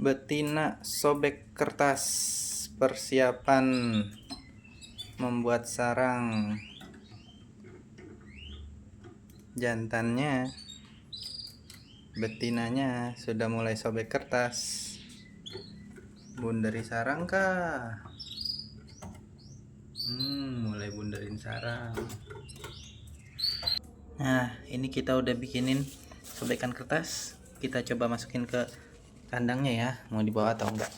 Betina sobek kertas, persiapan membuat sarang. Jantannya, betinanya sudah mulai sobek kertas. Bundari sarang kah? Mulai bundarin sarang. Nah, ini kita udah bikinin sobekan kertas. Kita coba masukin ke kandangnya ya. Mau dibawa atau enggak?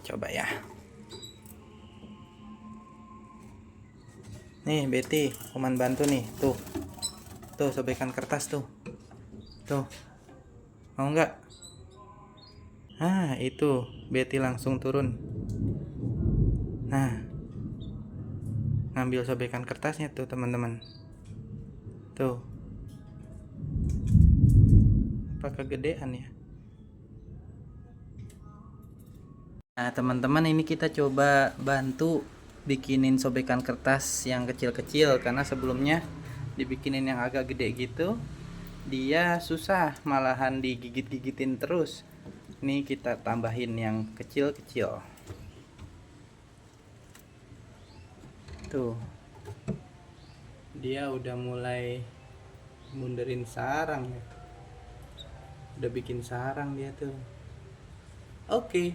Coba ya. Nih Betty, Oman bantu nih. Tuh sobekan kertas tuh. Tuh, mau nggak? Itu Betty langsung turun. Nah, ngambil sobekan kertasnya tuh teman-teman. Tuh, apa kegedean ya? Nah teman-teman, ini kita coba bantu bikinin sobekan kertas yang kecil-kecil, karena sebelumnya dibikinin yang agak gede gitu dia susah, malahan digigit-gigitin terus. Ini kita tambahin yang kecil-kecil. Tuh, dia udah mulai mundurin sarang ya, udah bikin sarang dia tuh. Oke.